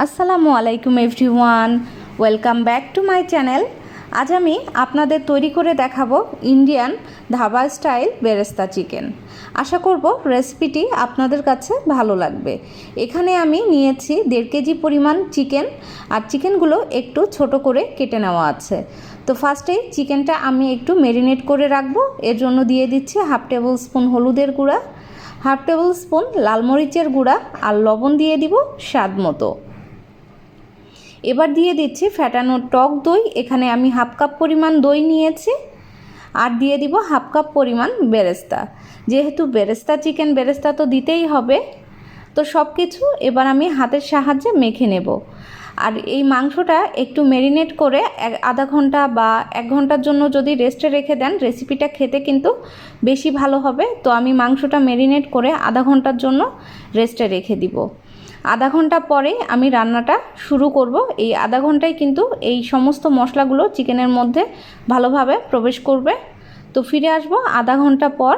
আসসালামু আলাইকুম everyone, welcome back to my channel. আজ আমি আপনাদের তৈরি করে দেখাবো ইন্ডিয়ান ধাবা স্টাইল বেরেস্তা চিকেন। আশা করব রেসিপিটি আপনাদের কাছে ভালো লাগবে। এখানে আমি নিয়েছি 1.5 কেজি পরিমাণ চিকেন, আর চিকেনগুলো একটু ছোট করে কেটে নেওয়া আছে। তো ফার্স্টেই চিকেনটা আমি একটু ম্যারিনেট করে রাখবো। এর জন্য দিয়ে দিচ্ছি 1/2 টেবিল স্পুন হলুদের গুঁড়া, 1/2 টেবিল স্পুন লাল মরিচের গুঁড়া, আর লবণ দিয়ে দিব স্বাদ মতো। এবার দিয়ে দিচ্ছি ফ্যাটানো টক দই। এখানে আমি 1/2 কাপ পরিমাণ দই নিয়েছি, আর দিয়ে দিব 1/2 কাপ পরিমাণ বেরেস্তা। যেহেতু বেরেস্তা চিকেন, বেরেস্তা তো দিতেই হবে। তো সব কিছু এবার আমি হাতের সাহায্যে মেখে নেব। আর এই মাংসটা একটু ম্যারিনেট করে আধা ঘন্টা বা 1 ঘন্টার জন্য যদি রেস্টে রেখে দেন, রেসিপিটা খেতে কিন্তু বেশি ভালো হবে। তো আমি মাংসটা ম্যারিনেট করে আধা ঘন্টার জন্য রেস্টে রেখে দিব। আধা ঘন্টা পরে আমি রান্নাটা শুরু করব। এই আধা ঘন্টায় কিন্তু এই সমস্ত মশলাগুলো চিকেনের মধ্যে ভালোভাবে প্রবেশ করবে। তো ফিরে আসব আধা ঘন্টা পর।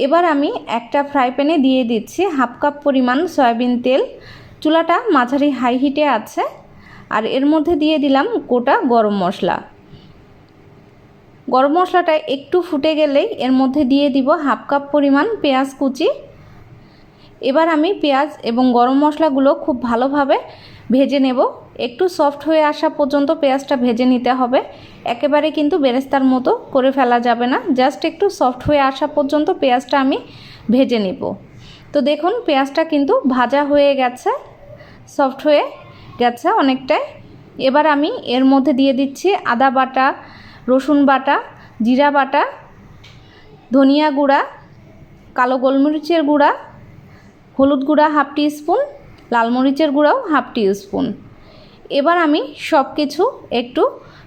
এবার আমি একটা ফ্রাই প্যানে দিয়ে দিচ্ছি 1/2 কাপ পরিমাণ সয়াবিন তেল। চুলাটা মাঝারি হাই হিটে আছে। আর এর মধ্যে দিয়ে দিলাম গোটা গরম মশলা। গরম মশলাটা একটু ফুটে গেলেই এর মধ্যে দিয়ে দিব 1/2 কাপ পরিমাণ পেঁয়াজ কুচি। এবার আমি পেঁয়াজ এবং গরম মশলাগুলো খুব ভালোভাবে ভেজে নেব। একটু সফট হয়ে আসা পর্যন্ত পেঁয়াজটা ভেজে নিতে হবে। একেবারে কিন্তু বেরেস্তার মতো করে ফেলা যাবে না, জাস্ট একটু সফট হয়ে আসা পর্যন্ত পেঁয়াজটা আমি ভেজে নেব। তো দেখুন পেঁয়াজটা কিন্তু ভাজা হয়ে গেছে, সফট হয়ে গেছে অনেকটাই। এবার আমি এর মধ্যে দিয়ে দিচ্ছি আদা বাটা, রসুন বাটা, জিরা বাটা, ধনিয়া গুঁড়া, কালো গোলমরিচের গুঁড়া, হলুদ গুঁড়া 1/2 টিস্পুন, লাল মরিচের গুঁড়াও 1/2 টিস্পুন। এবার আমি সব কিছু একটু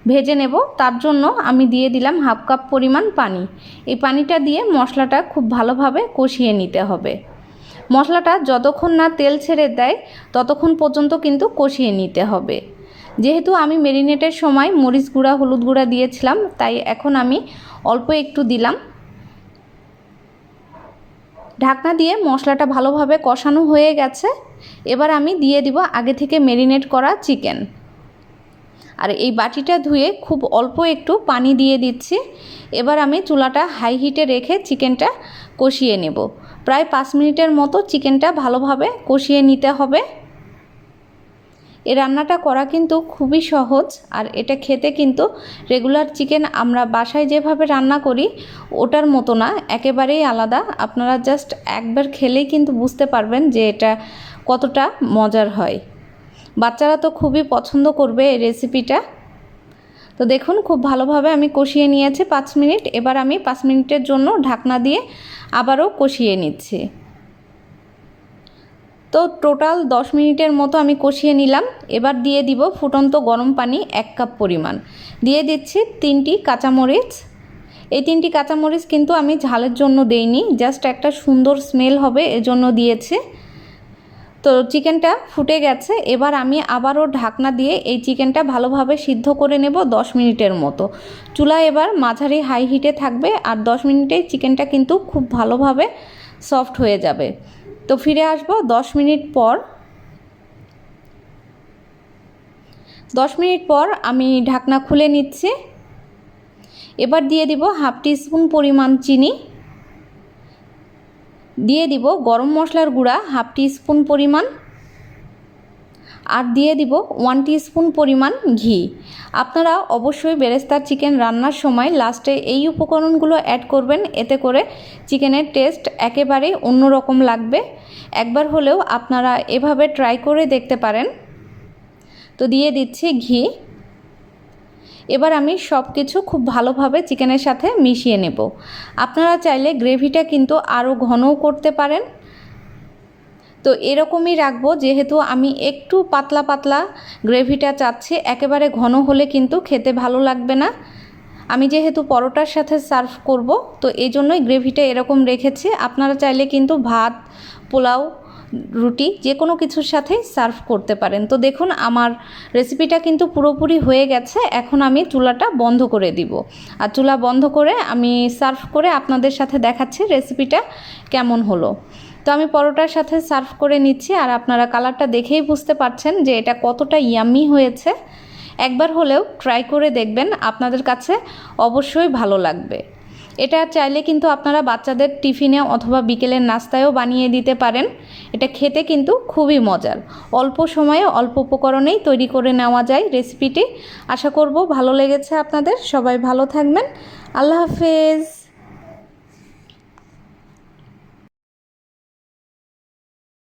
ভেজে নেব। তার জন্য আমি দিয়ে দিলাম 1/2 কাপ পরিমাণ পানি। এই পানিটা দিয়ে মশলাটা খুব ভালোভাবে কষিয়ে নিতে হবে। মশলাটা যতক্ষণ না তেল ছেড়ে দেয় ততক্ষণ পর্যন্ত কিন্তু কষিয়ে নিতে হবে। যেহেতু আমি ম্যারিনেটের সময় মরিচ গুঁড়া, হলুদ গুঁড়া দিয়েছিলাম, তাই এখন আমি অল্প একটু দিলাম। ঢাকনা দিয়ে মশলাটা ভালোভাবে কষানো হয়ে গেছে। এবার আমি দিয়ে দিব আগে থেকে ম্যারিনেট করা চিকেন। আর এই বাটিটা ধুয়ে খুব অল্প একটু পানি দিয়ে দিচ্ছি। এবার আমি চুলাটা হাই হিটে রেখে চিকেনটা কষিয়ে নেব। প্রায় 5 মিনিটের মতো চিকেনটা ভালোভাবে কষিয়ে নিতে হবে। এই রান্নাটা করা কিন্তু খুবই সহজ, আর এটা খেতে কিন্তু রেগুলার চিকেন আমরা বাসায় যেভাবে রান্না করি ওটার মতো না, একেবারেই আলাদা। আপনারা জাস্ট একবার খেলেই কিন্তু বুঝতে পারবেন যে এটা কতটা মজার হয়। বাচ্চারা তো খুবই পছন্দ করবে এই রেসিপিটা। তো দেখুন খুব ভালোভাবে আমি কষিয়ে নিয়েছি 5 মিনিট। এবার আমি 5 মিনিটের জন্য ঢাকনা দিয়ে আবারও কষিয়ে নিচ্ছি। তো টোটাল 10 মিনিটের মতো আমি কষিয়ে নিলাম। এবার দিয়ে দিব ফুটন্ত গরম পানি 1 কাপ পরিমাণ। দিয়ে দিচ্ছি 3টি কাঁচামরিচ। এই 3টি কাঁচামরিচ কিন্তু আমি ঝালের জন্য দেইনি, জাস্ট একটা সুন্দর স্মেল হবে এজন্য দিয়েছি। তো চিকেনটা ফুটে গেছে। এবার আমি আবারও ঢাকনা দিয়ে এই চিকেনটা ভালোভাবে সিদ্ধ করে নেব 10 মিনিটের মতো। চুলা এবার মাঝারি হাই হিটে থাকবে, আর 10 মিনিটেই চিকেনটা কিন্তু খুব ভালোভাবে সফট হয়ে যাবে। তো ফিরে আসব 10 মিনিট পর। 10 মিনিট পর আমি ঢাকনা খুলে নিচ্ছি। এবার দিয়ে দিব 1/2 টিস্পুন পরিমাণ চিনি, দিয়ে দিব গরম মশলার গুঁড়া 1/2 টিস্পুন পরিমাণ, আর দিয়ে দিব 1 টিস্পুন পরিমাণ ঘি। আপনারা অবশ্যই বেরেস্তার চিকেন রান্নার সময় লাস্টে এই উপকরণগুলো অ্যাড করবেন, এতে করে চিকেনের টেস্ট একেবারেই অন্যরকম লাগবে। একবার হলেও আপনারা এভাবে ট্রাই করে দেখতে পারেন। তো দিয়ে দিচ্ছি ঘি। এবার আমি সব কিছু খুব ভালোভাবে চিকেনের সাথে মিশিয়ে নেব। আপনারা চাইলে গ্রেভিটা কিন্তু আরও ঘনও করতে পারেন। তো এরকমই রাখবো, যেহেতু আমি একটু পাতলা পাতলা গ্রেভিটা চাচ্ছি। একেবারে ঘন হলে কিন্তু খেতে ভালো লাগবে না। আমি যেহেতু পরোটার সাথে সার্ভ করব, তো এই জন্যই গ্রেভিটা এরকম রেখেছি। আপনারা চাইলে কিন্তু ভাত, পোলাও, রুটি যে কোনো কিছুর সাথেই সার্ভ করতে পারেন। তো দেখুন আমার রেসিপিটা কিন্তু পুরোপুরি হয়ে গেছে। এখন আমি চুলাটা বন্ধ করে দিব, আর চুলা বন্ধ করে আমি সার্ভ করে আপনাদের সাথে দেখাচ্ছি রেসিপিটা কেমন হলো। তো আমি পরোটার সাথে সার্ভ করে নিচ্ছি, আর আপনারা কালারটা দেখেই বুঝতে পারছেন যে এটা কতটা ইয়াম্মি হয়েছে। একবার হলেও ট্রাই করে দেখবেন, আপনাদের কাছে অবশ্যই ভালো লাগবে। এটা চাইলে কিন্তু আপনারা বাচ্চাদের টিফিনে অথবা বিকেলের নাস্তায়ও বানিয়ে দিতে পারেন। এটা খেতে কিন্তু খুবই মজার, অল্প সময়ে অল্প উপকরণেই তৈরি করে নেওয়া যায় রেসিপিটি। আশা করব ভালো লেগেছে আপনাদের। সবাই ভালো থাকবেন। আল্লাহ হাফেজ।